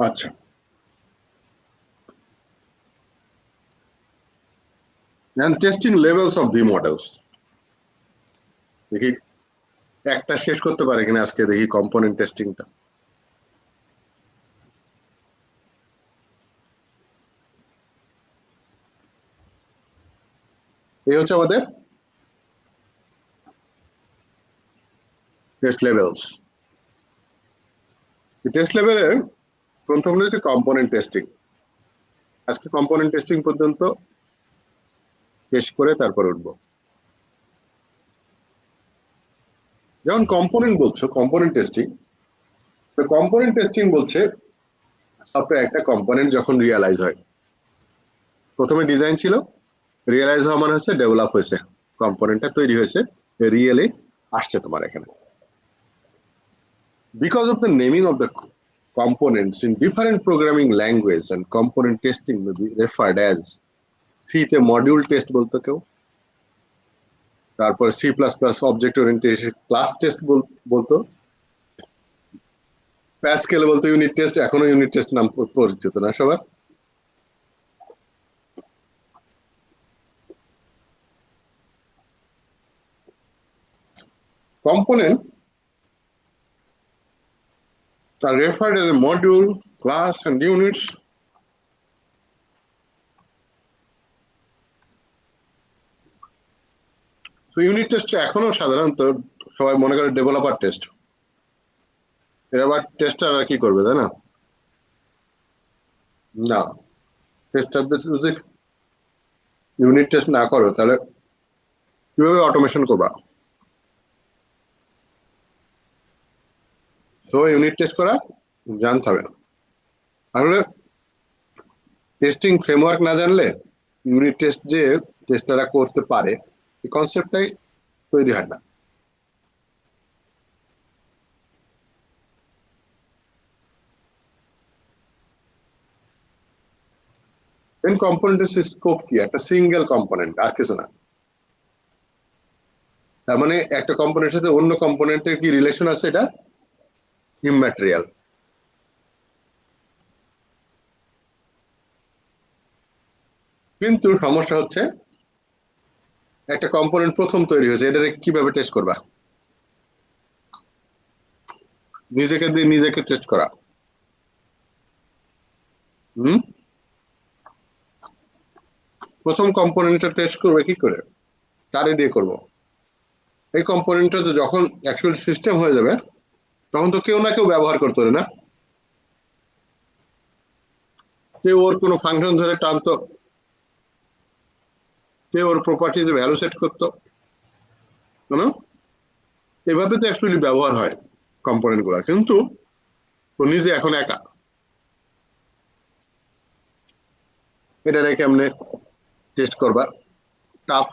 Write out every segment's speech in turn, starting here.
আচ্ছা, and testing levels of V models দেখি একটা শেষ করতে পারে কিনা আজকে, দেখি কম্পোনেন্ট টেস্টিংটা। এই হচ্ছে আমাদের টেস্ট লেভেলস। টেস্ট লেভেলের প্রথম হচ্ছে কম্পোনেন্ট টেস্টিং। আজকে কম্পোনেন্ট টেস্টিং পর্যন্ত শেষ করে তারপর উঠবো। যেমন কম্পোনেন্ট বলছো, কম্পোনেন্ট টেস্টিং, তো কম্পোনেন্ট টেস্টিং বলছে সফটওয়্যার একটা কম্পোনেন্ট যখন রিয়ালাইজ হয়, প্রথমে ডিজাইন ছিল, রিয়ালাইজ হওয়া মানে হচ্ছে ডেভেলপ হয়েছে, কম্পোনেন্টটা তৈরি হয়েছে, রিয়েলি আসছে তোমার এখানে। Because of the naming of the components in different programming language, and component testing may be referred as C তে মডিউল টেস্ট বলতো কেউ, তারপর C++ object orientation class test বলতো, প্যাসকেল বলতো ইউনিট টেস্ট, এখনো ইউনিট টেস্ট নাম পরিচিত না সবার। Component are referred as a module, class and units. So unit test এখনো সাধারণত সবাই মনে করে ডেভেলপার টেস্ট, এরা আবার টেস্টার আর কি করবে, তাই না? না, টেস্টারদের যদি ইউনিট টেস্ট না করো তাহলে কিভাবে অটোমেশন করবা? তো ইউনিট টেস্ট করা জানতে হবে। আসলে টেস্টিং ফ্রেমওয়ার্ক না জানলে ইউনিট টেস্ট যে টেস্টাররা করতে পারে এই কনসেপ্টটাই তৈরি হয় না। মেন কম্পোনেন্টের স্কোপ কি? একটা সিঙ্গেল কম্পোনেন্ট, আর কিছু না। তার মানে একটা কম্পোনেন্টের সাথে অন্য কম্পোনেন্টের কি রিলেশন আছে, এটা ইমম্যাটেরিয়াল। কিন্তু সমস্যা হচ্ছে একটা কম্পোনেন্ট প্রথম তৈরি হয়েছে, এটারে কিভাবে টেস্ট করবা? নিজেকে দিয়ে নিজেকে টেস্ট করা। প্রথম কম্পোনেন্টটা টেস্ট করবে কি করে? কারে দিয়ে করব? এই কম্পোনেন্টটা তো যখন অ্যাকচুয়াল সিস্টেম হয়ে যাবে তখন তো কেউ না কেউ ব্যবহার করতে পারে না, কেউ ওর কোনো ফাংশন ধরে টানতো, কেউ ওর প্রপার্টিতে ভ্যালু সেট করতো, এভাবে তো অ্যাকচুয়ালি ব্যবহার হয় কম্পোনেন্ট গুলা। কিন্তু ও নিজে এখন একা, এটারে কেমনে টেস্ট করবা? টাফ।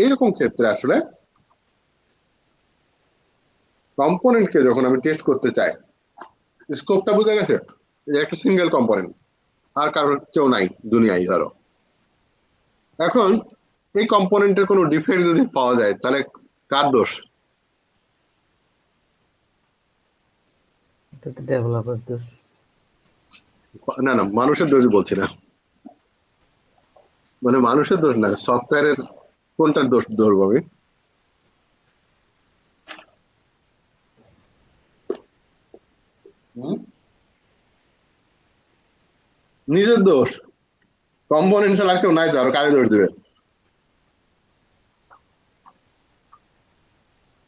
এইরকম ক্ষেত্রে আসলে কম্পোনেন্টকে যখন আমি টেস্ট করতে চাই, স্কোপটা বুঝে গেছে যে একটা সিঙ্গেল কম্পোনেন্ট, আর কারোর কেউ নাই দুনিয়ায় ধরো। এখন এই কম্পোনেন্টের কোনো ডিফেক্ট যদি পাওয়া যায় তাহলে কার দোষ? ডেভেলপার দোষ। না না, মানুষের দোষ বলছি না, মানে মানুষের দোষ না, সফটওয়্যারের কোনটার দোষ ধরবো আমি? নিজের দোষ। কম্পোনেন্ট ছাড়া কেউ নাই, ধরো কারে দোষ দিবে?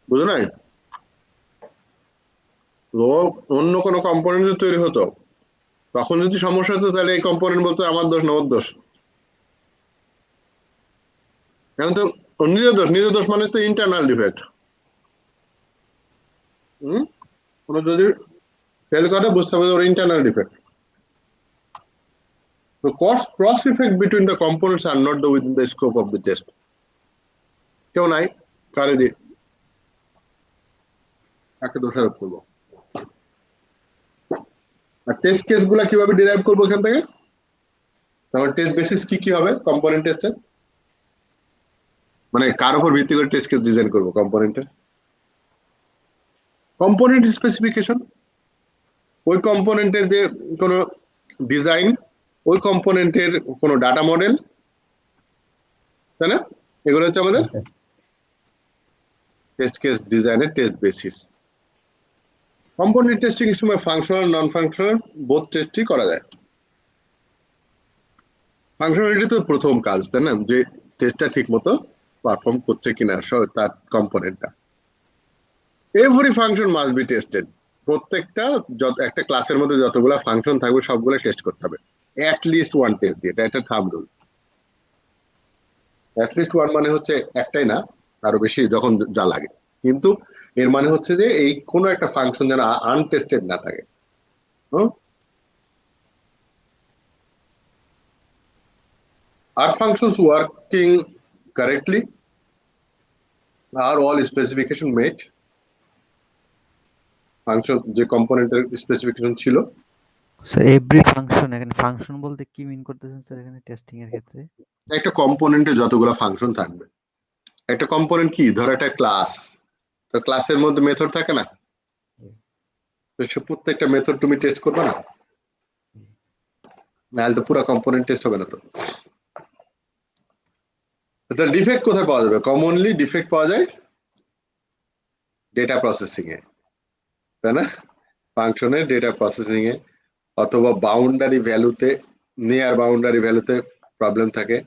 বুঝো নাই? ও অন্য কোনো কম্পোনেন্ট তৈরি হতো, তখন যদি সমস্যা হতো তাহলে এই কম্পোনেন্ট বলতো আমার দোষ না ওর দোষ। এখন তো নিজের দোষ, নিজের দোষ মানে তো ইন্টারনাল ডিফেক্ট। কোনো যদি ফেল করে বুঝতে হবে ওর internal defect. The cross effect between the components are not within the scope of the test. কেউ নাই, কারে দিয়ে কাকে দোষারোপ করবো? আর টেস্ট কেস গুলা কিভাবে ডিরাইভ করবো এখান থেকে? তাহলে টেস্ট বেসিস কি কি হবে কম্পোনেন্ট টেস্টের? মানে কার উপর ভিত্তি করে টেস্ট কেস ডিজাইন করবো কম্পোনেন্টের? কম্পোনেন্ট স্পেসিফিকেশন, ওই কম্পোনেন্টের যে কোনো ডিজাইন, ওই কম্পোনেন্টের কোনো ডাটা মডেল, তাই না? এগুলো হচ্ছে আমাদের টেস্ট কেস ডিজাইনের টেস্ট বেসিস। কম্পোনেন্ট টেস্টিং এর সময় ফাংশনাল নন ফাংশনাল বোথ টেস্টই করা যায়। ফাংশনালিটি তো প্রথম কাজ, তাই না, যে টেস্টটা ঠিক মতো পারফর্ম করছে কিনা তার কম্পোনেন্টটা। Every function must be tested. প্রত্যেকটা একটা ক্লাসের মধ্যে যতগুলো ফাংশন থাকবে সবগুলো টেস্ট করতে হবে অ্যাট লিস্ট ওয়ান টেস্ট দিয়ে। এটা একটা thumb rule. At least one মানে হচ্ছে একটাই না, আরো বেশি যখন যা লাগে, কিন্তু এর মানে হচ্ছে যে এই কোনো একটা ফাংশন যেন আনটেস্টেড না থাকে। Are functions working correctly? Are all specification met? Function যে কম্পোনেন্টের স্পেসিফিকেশন ছিল। স্যার এভরি ফাংশন, এখানে ফাংশন বলতে কি মিন করতেছেন স্যার এখানে টেস্টিং এর ক্ষেত্রে? একটা কম্পোনেন্টে যতগুলো ফাংশন থাকবে, একটা কম্পোনেন্ট কি, ধরো একটা ক্লাস, তো ক্লাসের মধ্যে মেথড থাকে না, তো সে প্রত্যেকটা মেথড তুমি টেস্ট করবে না, নাহলে তো পুরো কম্পোনেন্ট টেস্ট হবে না। তো ডিফেক্ট কোথায় পাওয়া যাবে? কমনলি ডিফেক্ট পাওয়া যায় ডেটা প্রসেসিং এ, তাই না? ফাংশনের ডেটা প্রসেসিং এ, অথবা বাউন্ডারি ভ্যালুতে, নিয়ার বাউন্ডারি ভ্যালুতে প্রবলেম থাকে,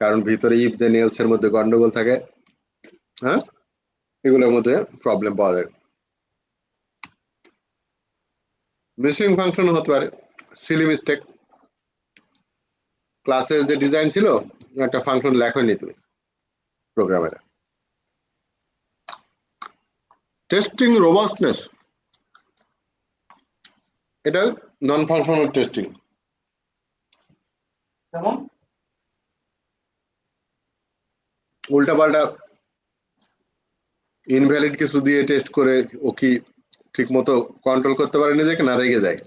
কারণ ভিতরে ইফ দেন এলস এর মধ্যে গন্ডগোল থাকে, হ্যাঁ, এগুলোর মধ্যে প্রবলেম পাওয়া যায়। মিসিং ফাংশন হতে পারে, সিলি মিস্টেক, ক্লাসের যে ডিজাইন ছিল একটা ফাংশন লেখনি তুমি প্রোগ্রামের। টেস্টিং রোবাস্টনেস, এটা নন ফাংশনাল টেস্টিং। কেমন? উল্টাপাল্টা ইনভ্যালিড কিছু দিয়ে টেস্ট করে ও কি ঠিক মতো কন্ট্রোল করতে পারে নিজেকে, না রেগে যায়?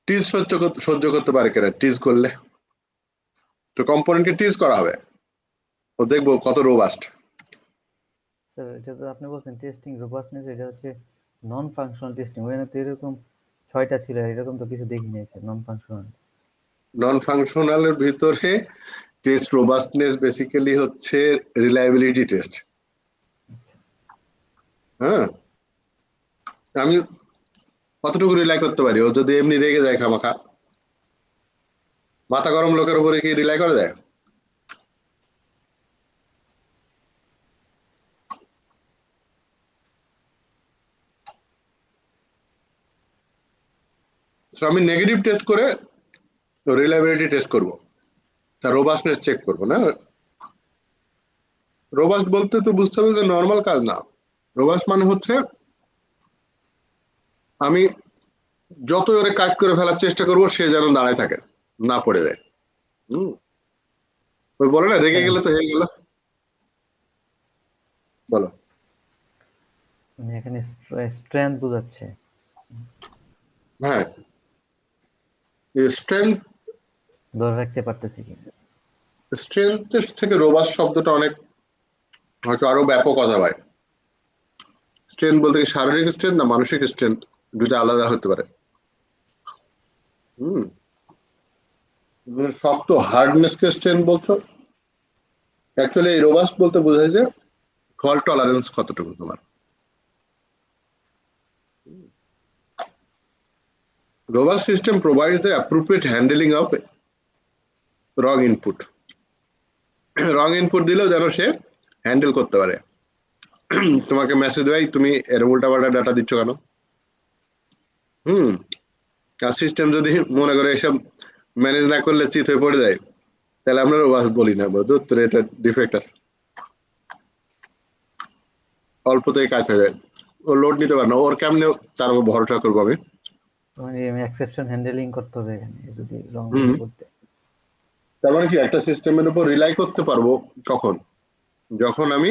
টিজ সহ্য করতে পারে কেনা টিজ করলে? তো কম্পোনেন্টকে টিজ করা হবে, ও দেখবো কত রোবাস্ট। স্যার এটা তো আপনি বলছেন টেস্টিং রোবাস্টনেস, এটা হচ্ছে নন ফাংশনাল টেস্টিং। ওখানে তো এরকম 6টা ছিল, এরকম তো কিছু দেখি নাই স্যার নন ফাংশনাল। নন ফাংশনালের ভিতরে টেস্ট রোবাস্টনেস বেসিক্যালি হচ্ছে রিলায়েবিলিটি টেস্ট। হ্যাঁ, আমি কতটুকু রিলাই করতে পারি? ও যদি এমনি রেগে যায় খামাখা, মাথা গরম লোকের উপরে কি রিলাই করা যায়? আমি নেগেটিভ টেস্ট করে রিলায়েবিলিটি টেস্ট করব, তার রোবাস্টনেস চেক করব না। রোবাস্ট বলতে তো বুঝতে হবে যে নর্মাল কাজ না। রোবাস্ট মানে হচ্ছে আমি যত ওরে কাজ করে ফেলার চেষ্টা করব সে যেন দাঁড়ায় থাকে, না পড়ে যায়। ওই বলে না, রেগে গেলে তো হয়ে গেল। বলো। মানে এখানে স্ট্রেংথ বোঝাচ্ছে। হ্যাঁ, স্ট্রেংথ ধরে রাখতে পারতেছি কিনা। স্ট্রেংথের থেকে রোবাস্ট শব্দটা অনেক হয়তো আরো ব্যাপক কথা ভাই। স্ট্রেংথ বলতে কি শারীরিক স্ট্রেংথ না মানসিক স্ট্রেংথ, দুটো আলাদা হতে পারে। শক্ত হার্ডনেস কে স্ট্রেংথ বলছো? অ্যাকচুয়ালি এই রোবাস্ট বলতে বোঝায় যে ফল্ট টলারেন্স কতটুকু তোমার। Robust system provides the appropriate handling of wrong input. Wrong input দিলেও যেন সে হ্যান্ডেল করতে পারে। তোমাকে মেসেজ দেয় তুমি এর উল্টাপাল্টা ডাটা দিচ্ছ কেন। আর সিস্টেম যদি মনে করে এসব ম্যানেজ না করলে চিত হয়ে পড়ে যায়, তাহলে আমরা রোবাস্ট বলি না, তোর এটা ডিফেক্ট আছে, অল্পতেই কাজ হয়ে যায়, ও লোড নিতে পারে না, ওর কেমনে তার উপর ভরসা করবো আমি? মানে এক্সেপশন হ্যান্ডলিং করতে হবে এখানে যদি রং করতে। তার মানে কি একটা সিস্টেমের উপর রিলাই করতে পারবো কখন? যখন আমি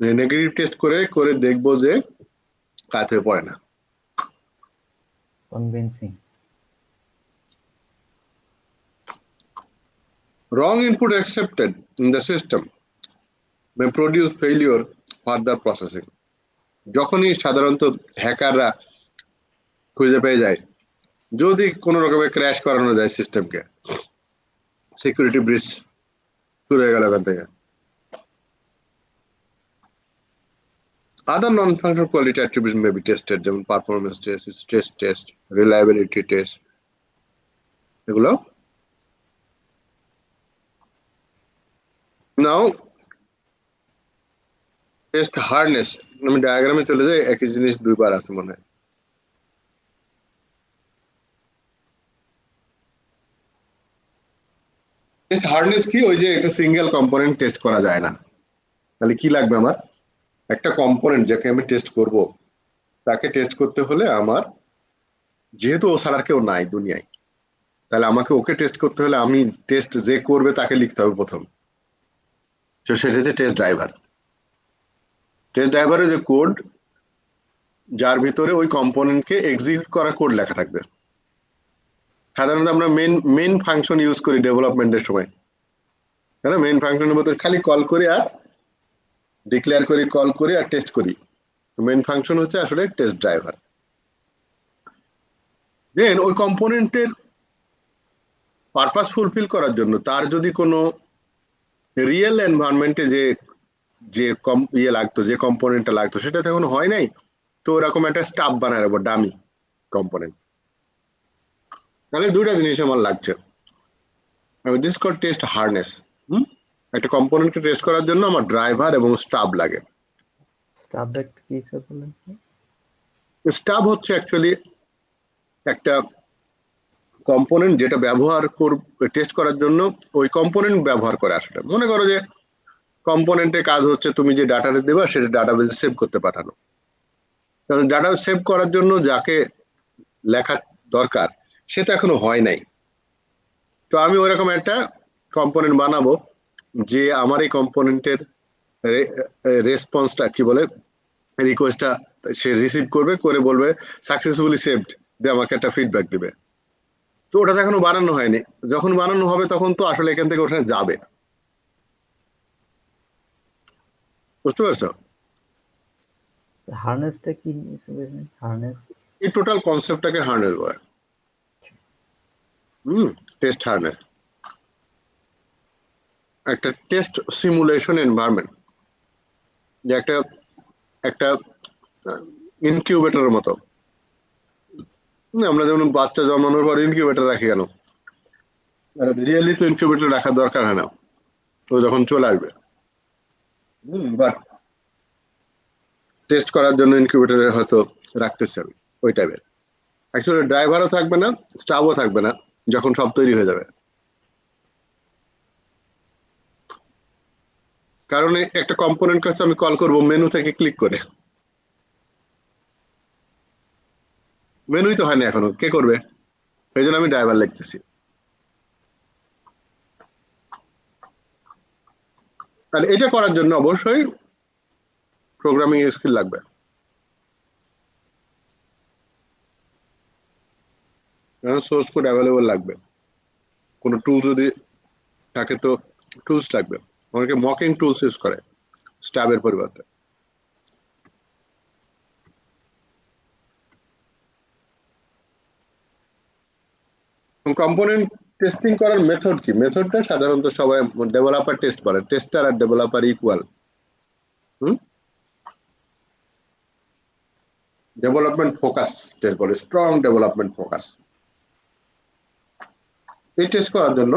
নেগেটিভ টেস্ট করে করে দেখবো যে কাজ হয়ে পড়ে না। Convincing. Wrong input accepted in the system may produce failure further processing. যখনই সাধারণত হ্যাকাররা খুঁজে পেয়ে যায়, যদি কোনো রকমে ক্র্যাশ করানো যায় সিস্টেমকে, সিকিউরিটি ব্রিচ শুরু হয়ে গেল এখান থেকে। Other non-functional quality attributes may be tested, যেমন performance test, stress test, reliability test, এগুলো। নাও টেস্ট হার্ডনেস, আমি ডায়াগ্রামে চলে যাই, একই জিনিস দুইবার আছে মনে হয়। টেস্ট হার্ডনেস কি, ওই যে একটা সিঙ্গেল কম্পোনেন্ট টেস্ট করা যায় না, তাহলে কি লাগবে আমার, একটা কম্পোনেন্ট যাকে আমি টেস্ট করব, তাকে টেস্ট করতে হলে আমার, যেহেতু ও ছাড়া কেউ নাই দুনিয়ায়, তাহলে আমাকে ওকে টেস্ট করতে হলে আমি টেস্ট যে করবে তাকে লিখতে হবে প্রথম, তো সেটা হচ্ছে টেস্ট ড্রাইভার। টেস্ট ড্রাইভারের যে কোড, যার ভিতরে ওই কম্পোনেন্টকে এক্সিকিউট করা কোড লেখা থাকবে। সাধারণত আমরা মেইন ফাংশন ইউজ করি ডেভেলপমেন্টের সময়, তাই না? মেইন ফাংশনের মধ্যে খালি কল করি আর ডিক্লেয়ার করি, কল করি আর টেস্ট করি। মেইন ফাংশন হচ্ছে আসলে টেস্ট ড্রাইভার। দেন ওই কম্পোনেন্টের পারপাস ফুলফিল করার জন্য তার যদি কোনো রিয়েল এনভায়রনমেন্টে যে যে ইয়ে লাগতো, যে কম্পোনেন্টটা লাগতো সেটা এখন হয় নাই, তো ওরকম একটা স্টাফ বানায় রাখবো, ডামি কম্পোনেন্ট। তাহলে দুইটা জিনিস আমার লাগছে, দিস কল টেস্ট হার্নেস। একটা কম্পোনেন্টকে টেস্ট করার জন্য আমার ড্রাইভার এবং স্টাফ লাগে। স্টাফ ব্যাক কি স্যার বললেন? স্টাফ হচ্ছে অ্যাকচুয়ালি একটা কম্পোনেন্ট যেটা ব্যবহার টেস্ট করার জন্য ওই কম্পোনেন্ট ব্যবহার করে। আসলে মনে করো যে কম্পোনেন্টের কাজ হচ্ছে তুমি যে ডাটাটা দেবা সেটা ডাটাবেসে সেভ করতে পাঠানো, কারণ ডাটা সেভ করার জন্য যাকে লেখা দরকার সেটা এখনো হয় নাই। তো আমি ওইরকম একটা কম্পোনেন্ট বানাবো যে আমার এই কম্পোনেন্টের রেসপন্সটা কি বলে, রিকোয়েস্টটা সে রিসিভ করবে, করে বলবে সাকসেসফুলি সেভড, দিয়ে আমাকে একটা ফিডব্যাক দিবে। তো ওটা তো এখনো বানানো হয়নি, যখন বানানো হবে তখন তো আসলে এখান থেকে ওখানে যাবে। বুঝতে পারছো? হার্নেসটা কি হার্নেস? এই টোটাল কনসেপ্টটাকে হার্নেস বলে। টেস্ট হার্নেস একটা টেস্ট সিমুলেশন এনভায়রনমেন্ট, যে একটা একটা ইনকিউবেটরের মতো। আমরা যেমন বাচ্চা জন্মানোর পর ইনকিউবেটর রাখি কেন, রিয়েলি তো ইনকিউবেটর রাখার দরকার হয় না, ও যখন চলে আসবে। বাট টেস্ট করার জন্য ইনকিউবেটরে হয়তো রাখতেছে আমি, ওই টাইপের। অ্যাকচুয়ালি ড্রাইভারও থাকবে না, স্টাফও থাকবে না, যখন সব তৈরি হয়ে যাবে। কারণ একটা কম্পোনেন্ট কাছে আমি কল করব মেনু থেকে ক্লিক করে, মেনুই তো হয়নি এখনো, কে করবে? এই জন্য আমি ড্রাইভার লিখতেছি। আর এটা করার জন্য অবশ্যই প্রোগ্রামিং স্কিল লাগবে। সোর্স কোড অ্যাভেলেবল লাগবে, কোনো টুল যদি থাকে তো টুলস লাগবে। অনেকে মকিং টুলস ইউজ করে স্টাবের পরিবর্তে। কম্পোনেন্ট টেস্টিং করার মেথড কি? মেথডটা সাধারণত সবাই ডেভেলপার টেস্ট বলে, টেস্টার আর developer equal. Development focus test বলে, স্ট্রং ডেভেলপমেন্ট ফোকাস। এই টেস্ট করার জন্য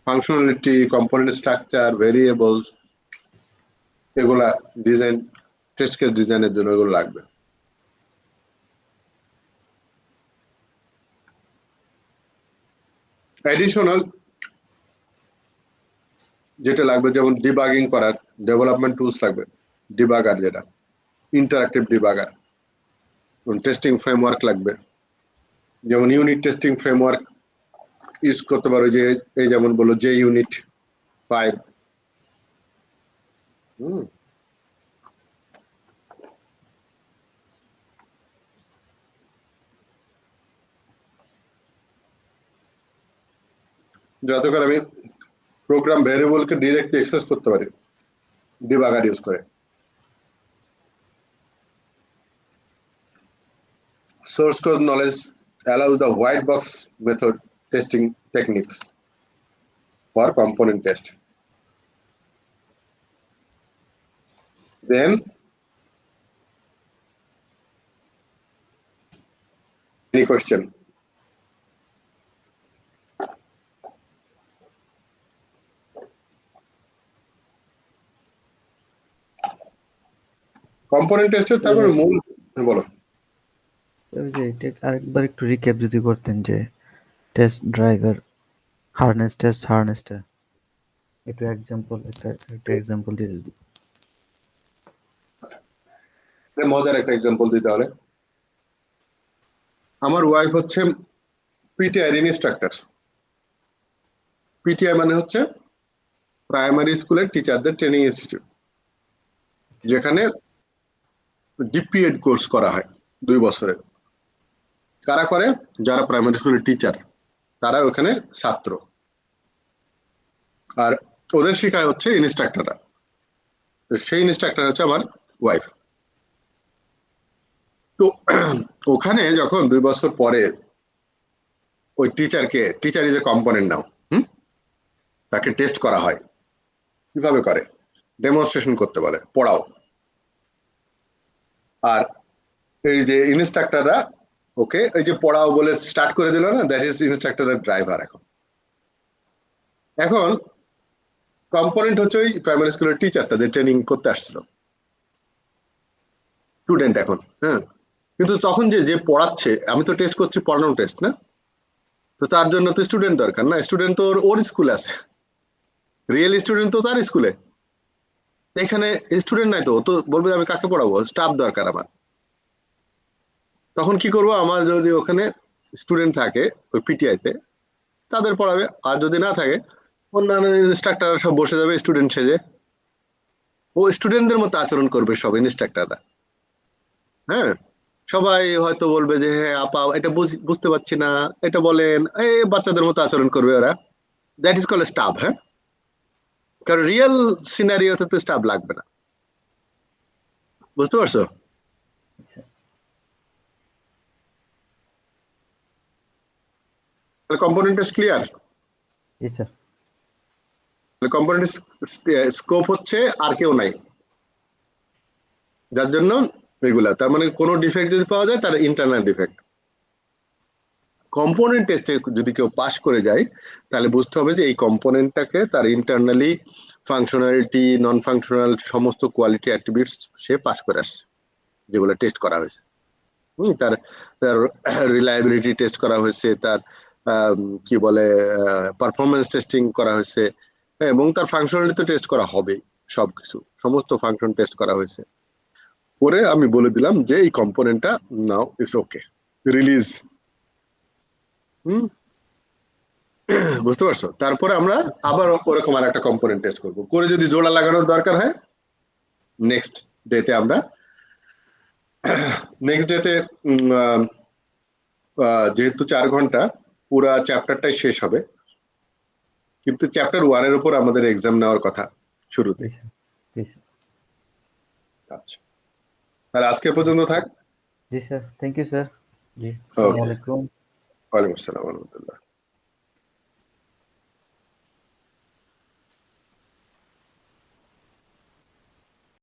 ফাংশনালিটি, কম্পোনেন্ট স্ট্রাকচার, ভেরিয়েবলস, এগুলা ডিজাইন, টেস্ট কেস ডিজাইনের জন্য এগুলো লাগবে। অ্যাডিশনাল যেটা লাগবে, যেমন ডিবাগিং করার ডেভেলপমেন্ট টুলস লাগবে, ডিবাগার, যেটা ইন্টারঅ্যাক্টিভ ডিবাগার। টেস্টিং ফ্রেমওয়ার্ক লাগবে, যেমন ইউনিট টেস্টিং ফ্রেমওয়ার্ক ইউজ করতে পারো, যে এই যেমন বলো যে ইউনিট 5। যাতে করে আমি প্রোগ্রাম ভেরিয়েবলকে ডিরেক্টলি অ্যাক্সেস করতে পারি ডিবাগার ইউজ করে। source code knowledge allows the white box method testing techniques for component test. Then any question? Component টেস্টের তারপরে মূল বলো। ওই যে এটা আরেকবার একটু রিক্যাপ যদি করতেন যে টেস্ট ড্রাইভার হার্নেসটা একটু এক্সাম্পল দিয়ে যদি। মজার একটা এক্সাম্পল দিতে হলে, আমার ওয়াইফ হচ্ছে পিটিআই ইনস্ট্রাক্টর। পিটিআই মানে হচ্ছে প্রাইমারি স্কুলের টিচারদের ট্রেনিং ইনস্টিটিউট, যেখানে ডিপিএড কোর্স করা হয় 2 বছরের। কারা করে? যারা প্রাইমারি স্কুলের টিচার, তারা ওখানে ছাত্র, আর ওদের শেখায় হচ্ছে ইনস্ট্রাক্টররা। সেই ইনস্ট্রাক্টর হচ্ছে আমার ওয়াইফ। তো ওখানে যখন 2 বছর পরে ওই টিচার ইজ এ কম্পোনেন্ট নাও, তাকে টেস্ট করা হয়। কিভাবে করে? ডেমনস্ট্রেশন করতে বলে, পড়াও। আর এই যে ইনস্ট্রাক্টররা ওকে এই যে পড়াও বলে স্টার্ট করে দিল না, দ্যাট ইজ ইনস্ট্রাক্টরের ড্রাইভার। এখন কম্পোনেন্ট হচ্ছে ওই প্রাইমারি স্কুলের টিচারটা যে ট্রেনিং করতে আসছিল, স্টুডেন্ট এখন। হ্যাঁ, কিন্তু তখন যে পড়াচ্ছে, আমি তো টেস্ট করছি পড়ানোর টেস্ট না, তো তার জন্য তো স্টুডেন্ট দরকার না। স্টুডেন্ট তো ওর স্কুলে আছে, রিয়েল স্টুডেন্ট তো তার স্কুলে। এখানে স্টুডেন্ট নাই, তো তো বলবে আমি কাকে পড়াবো, স্টাফ দরকার আমার। তখন কি করব? আমার যদি ওখানে স্টুডেন্ট থাকে ওই পিটিআইতে, তাদের পড়াবে। আর যদি না থাকে, অন্যান্য ইনস্ট্রাক্টর সব বসে যাবে স্টুডেন্ট সেজে, ও স্টুডেন্টদের মতো আচরণ করবে সব ইনস্ট্রাক্টররা। হ্যাঁ, সবাই হয়তো বলবে যে হ্যাঁ আপা এটা বুঝতে পারছি না, এটা বলেন, এই বাচ্চাদের মতো আচরণ করবে ওরা। That is call staff. হ্যাঁ, কারণ রিয়েল সিনারিওতে তো স্টাফ লাগবে না। বুঝতে পারছো? Component test clear? জি স্যার। কম্পোনেন্ট স্কোপ হচ্ছে আর কেউ নাই, যার জন্য এগুলা। তার মানে কোনো ডিফেক্ট যদি পাওয়া যায়, তার ইন্টারনাল ডিফেক্ট। কম্পোনেন্ট টেস্টে যদি কেউ পাস করে যায়, তাহলে বুঝতে হবে যে এই কম্পোনেন্টটাকে তার ইন্টারনালি ফাংশনালিটি, নন ফাংশনাল সমস্ত কোয়ালিটি অ্যাট্রিবিউটস সে পাস করে আসছে, যেগুলো টেস্ট করা হয়েছে। তার তার রিলায়েবিলিটি টেস্ট করা হয়েছে, তার কি বলে পারফরমেন্স টেস্টিং করা হয়েছে, এবং তার ফাংশনালিটি টেস্ট করা হবে। সবকিছু সমস্ত ফাংশন টেস্ট করা হয়েছে। পরে আমি বলে দিলাম যে এই কম্পোনেন্টটা নাও ইটস ওকে, রিলিজ। বুঝতে পারছো? তারপরে আমরা আবার ওরকম আর একটা কম্পোনেন্ট টেস্ট করবো, করে যদি জোড়া লাগানোর দরকার হয়, নেক্সট ডেতে আমরা যেহেতু 4 ঘন্টা পুরা চ্যাপ্টারটাই শেষ হবে, কিন্তু চ্যাপ্টার 1 এর উপর আমাদের এক্সাম নেওয়ার কথা শুরুতে। আচ্ছা, তাহলে আজকে পর্যন্ত থাক। জি স্যার, থ্যাংক ইউ স্যার। জি, আসসালামু আলাইকুম। ওয়ালাইকুম আসসালাম ওয়া রাহমাতুল্লাহ।